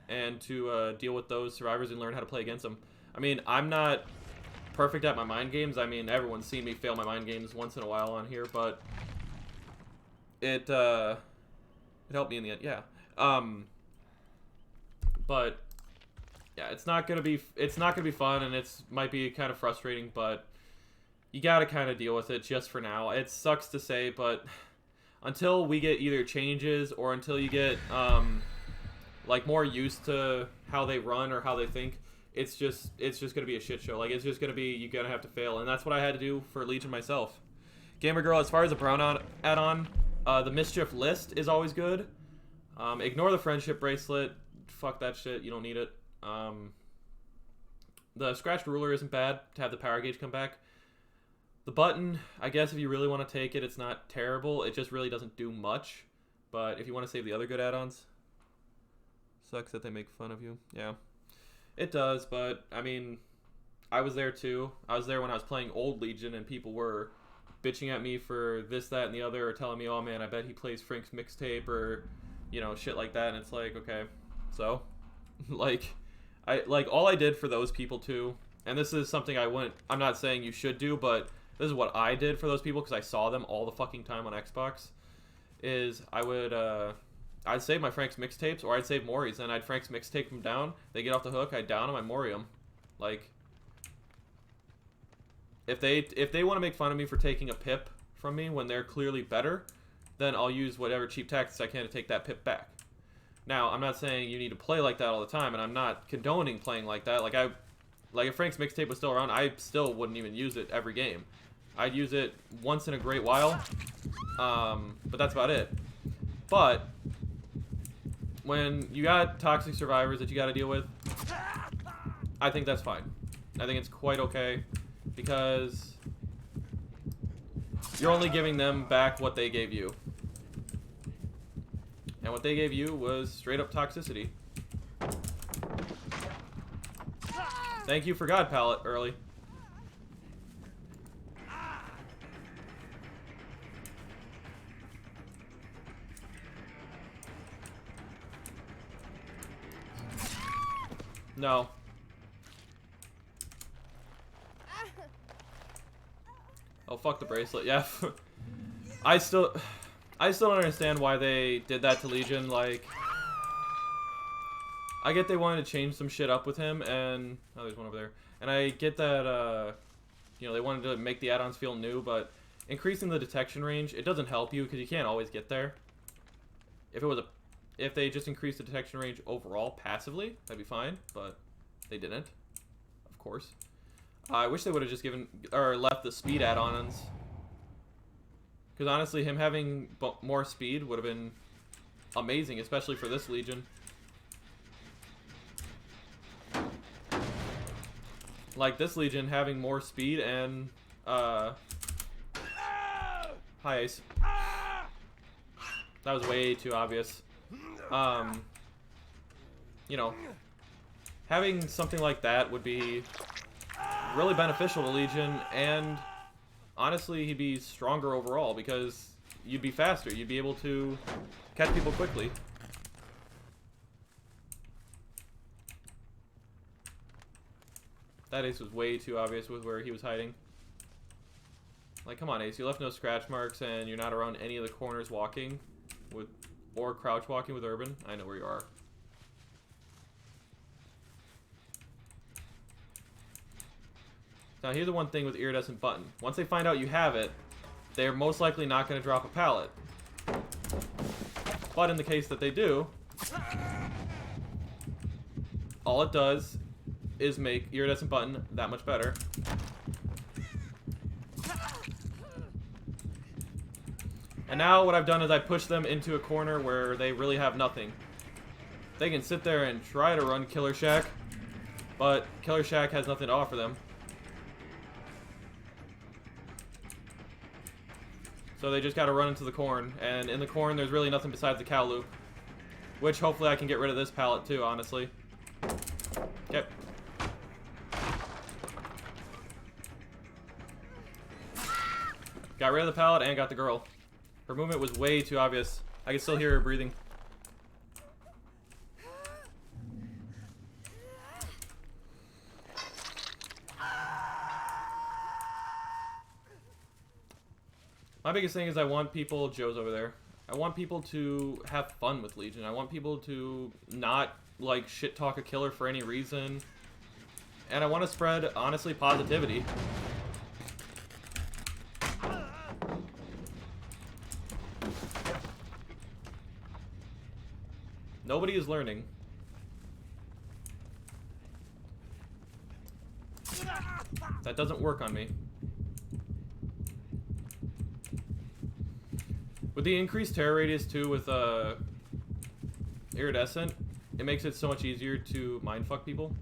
and to deal with those survivors and learn how to play against them. I mean, I'm not perfect at my mind games. I mean, everyone's seen me fail my mind games once in a while on here, but it helped me in the end. Yeah. But yeah, it's not gonna be fun, and it's might be kind of frustrating, but you gotta kind of deal with it just for now. It sucks to say, but until we get either changes or until you get like more used to how they run or how they think, it's just gonna be a shit show. Like, it's just gonna be, you're gonna have to fail, and that's what I had to do for Legion myself. Gamer Girl, as far as the Brown add-on, the Mischief List is always good. Ignore the Friendship Bracelet. Fuck that shit. You don't need it. The Scratched Ruler isn't bad to have the Power Gauge come back. The button, I guess if you really want to take it, it's not terrible. It just really doesn't do much. But if you want to save the other good add-ons, sucks that they make fun of you. Yeah, it does, but I mean, I was there too. I was there when I was playing Old Legion, and people were bitching at me for this, that, and the other, or telling me, oh man, I bet he plays Frank's Mixtape, or, you know, shit like that. And it's like, okay, so like all I did for those people too, and this is something I'm not saying you should do, but this is what I did for those people because I saw them all the fucking time on Xbox, is I'd save my Frank's Mixtapes, or I'd save Mori's, and I'd Frank's Mixtape them down. They get off the hook, I'd down them, I Mori them. Like, if they want to make fun of me for taking a pip from me when they're clearly better, then I'll use whatever cheap tactics I can to take that pip back. Now, I'm not saying you need to play like that all the time, and I'm not condoning playing like that. Like if Frank's Mixtape was still around, I still wouldn't even use it every game. I'd use it once in a great while, but that's about it. But when you got toxic survivors that you got to deal with, I think that's fine. I think it's quite okay, because you're only giving them back what they gave you. And what they gave you was straight up toxicity. Thank you for God Palette early. No. Oh, fuck the bracelet. Yeah. I still don't understand why they did that to Legion. Like, I get they wanted to change some shit up with him, and oh, there's one over there. And I get that you know, they wanted to make the add-ons feel new, but increasing the detection range, it doesn't help you because you can't always get there. If they just increased the detection range overall passively, that'd be fine, but they didn't, of course. I wish they would have just left the speed add-ons. Because honestly, him having more speed would have been amazing, especially for this Legion. Like, this Legion having more speed and, Hi, Ace. That was way too obvious. You know, having something like that would be really beneficial to Legion, and honestly, he'd be stronger overall because you'd be faster. You'd be able to catch people quickly. That Ace was way too obvious with where he was hiding. Like, come on, Ace. You left no scratch marks, and you're not around any of the corners walking with, or crouch walking with Urban. I know where you are. Now, here's the one thing with Iridescent Button. Once they find out you have it, they're most likely not going to drop a pallet. But in the case that they do, all it does is make Iridescent Button that much better. And now what I've done is I push them into a corner where they really have nothing. They can sit there and try to run Killer Shack, but Killer Shack has nothing to offer them. So they just gotta run into the corn, and in the corn there's really nothing besides the cow loop. Which hopefully I can get rid of this pallet too, honestly. Okay. Got rid of the pallet and got the girl. Her movement was way too obvious. I can still hear her breathing. My biggest thing is I want people, Joe's over there, I want people to have fun with Legion. I want people to not, like, shit talk a killer for any reason. And I want to spread, honestly, positivity. Nobody is learning. That doesn't work on me. With the increased terror radius too, with Iridescent, it makes it so much easier to mindfuck people.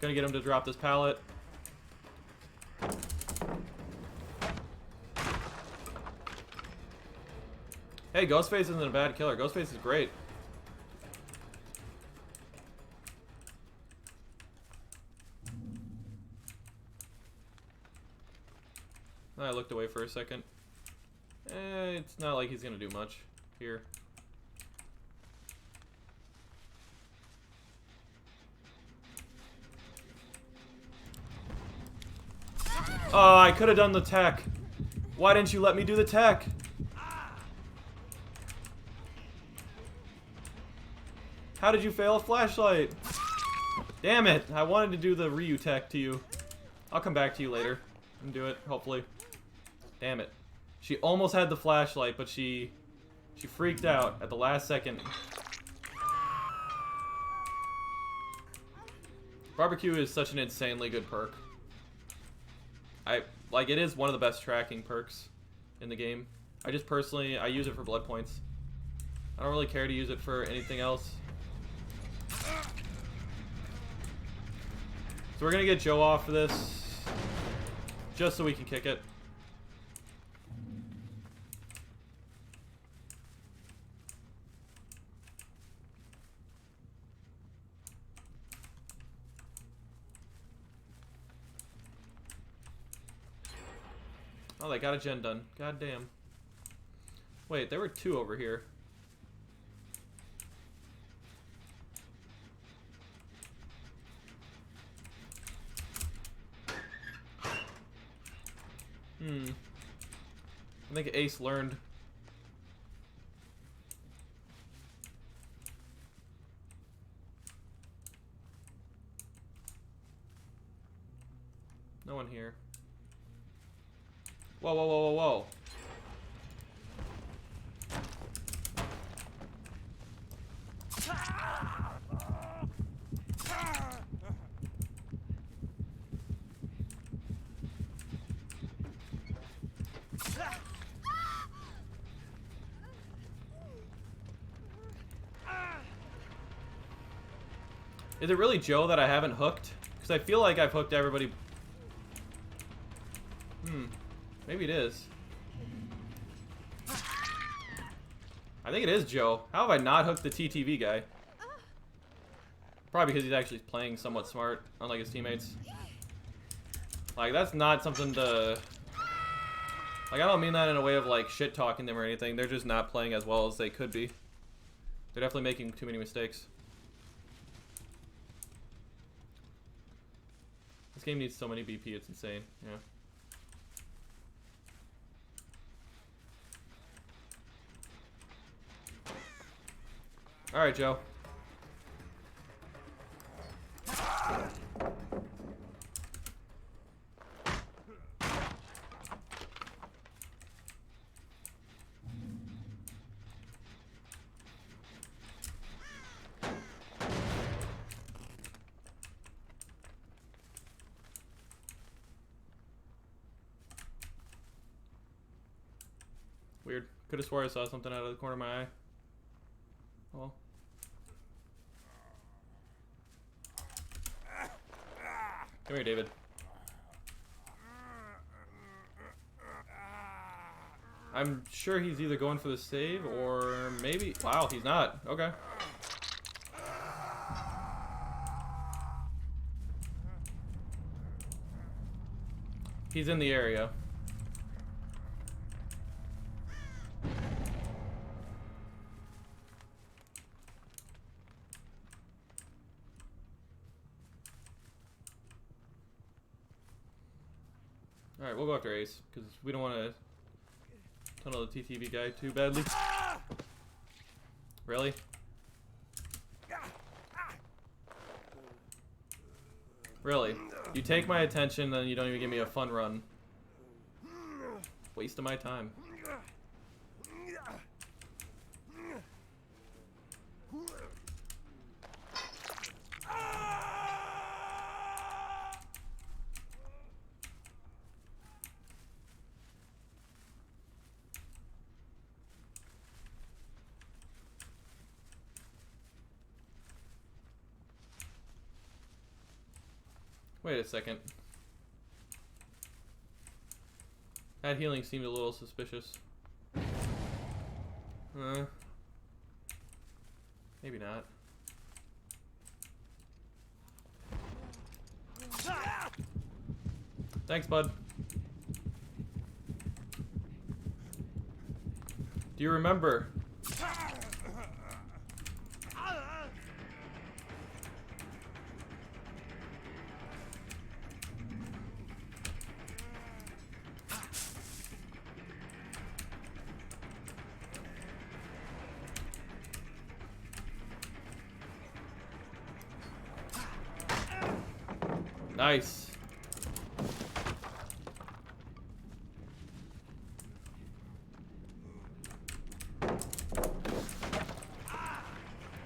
Gonna get him to drop this pallet. Hey, Ghostface isn't a bad killer. Ghostface is great. I looked away for a second. It's not like he's gonna do much here. Oh, I could have done the tech. Why didn't you let me do the tech? How did you fail a flashlight? Damn it! I wanted to do the Ryu tech to you. I'll come back to you later and do it, hopefully. Damn it. She almost had the flashlight, but she freaked out at the last second. Barbecue is such an insanely good perk. It is one of the best tracking perks in the game. I just personally, I use it for blood points. I don't really care to use it for anything else. So we're gonna get Joe off for this, just so we can kick it. Oh, they got a gen done. God damn. Wait, there were two over here. I think Ace learned. No one here. Whoa, whoa, whoa, whoa, whoa. Is it really Joe that I haven't hooked? Because I feel like I've hooked everybody. Maybe it is. I think it is Joe. How have I not hooked the TTV guy? Probably because he's actually playing somewhat smart, unlike his teammates. Like, that's not something to... Like, I don't mean that in a way of, like, shit-talking them or anything. They're just not playing as well as they could be. They're definitely making too many mistakes. This game needs so many BP, it's insane. Yeah. Alright, Joe. Weird. Could have swore I saw something out of the corner of my eye. Oh. Come here, David. I'm sure he's either going for the save or maybe... Wow, he's not. Okay. He's in the area. Alright, we'll go after Ace, because we don't want to tunnel the TTV guy too badly. Really? Really? You take my attention, then you don't even give me a fun run. Waste of my time. Wait a second. That healing seemed a little suspicious. Maybe not. Thanks, bud. Do you remember? Nice.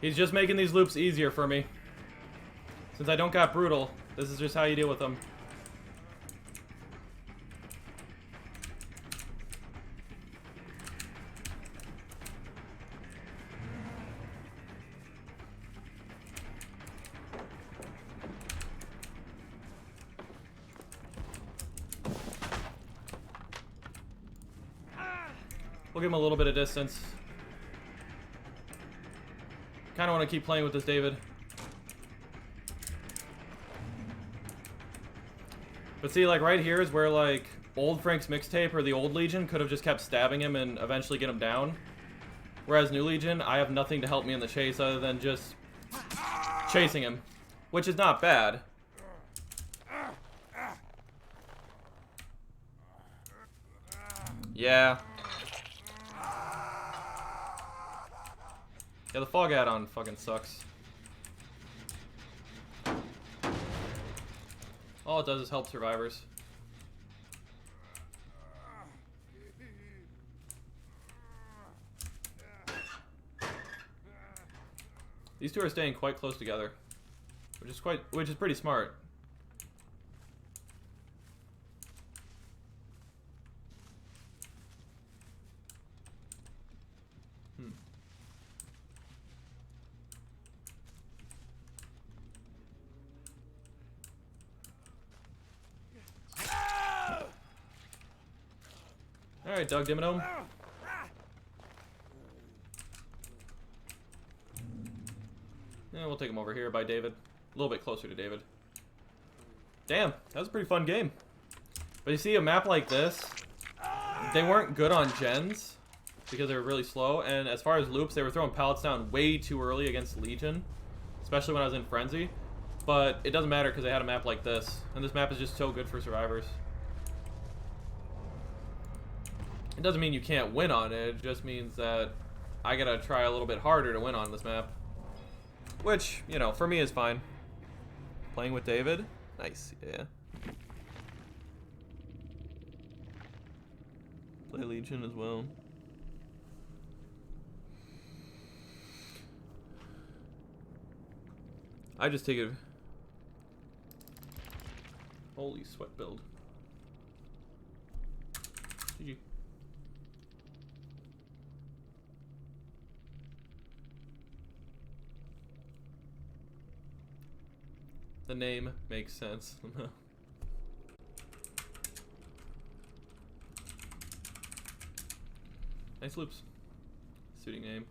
He's just making these loops easier for me. Since I don't got brutal, this is just how you deal with them. We'll give him a little bit of distance. Kind of want to keep playing with this David. But see, like right here is where like old Frank's mixtape or the old Legion could have just kept stabbing him and eventually get him down. Whereas New Legion, I have nothing to help me in the chase other than just chasing him, which is not bad. Yeah. Yeah, the fog add-on fucking sucks. All it does is help survivors. These two are staying quite close together, which is pretty smart. Alright, Doug Dimmadome. Yeah, we'll take him over here by David. A little bit closer to David. Damn, that was a pretty fun game. But you see, a map like this, they weren't good on gens because they were really slow. And as far as loops, they were throwing pallets down way too early against Legion, especially when I was in Frenzy. But it doesn't matter because they had a map like this. And this map is just so good for survivors. It doesn't mean you can't win on it, it just means that I gotta try a little bit harder to win on this map. Which, you know, for me is fine. Playing with David? Nice, yeah. Play Legion as well. I just take it. Holy sweat build. GG. The name makes sense. Nice loops. Suiting name.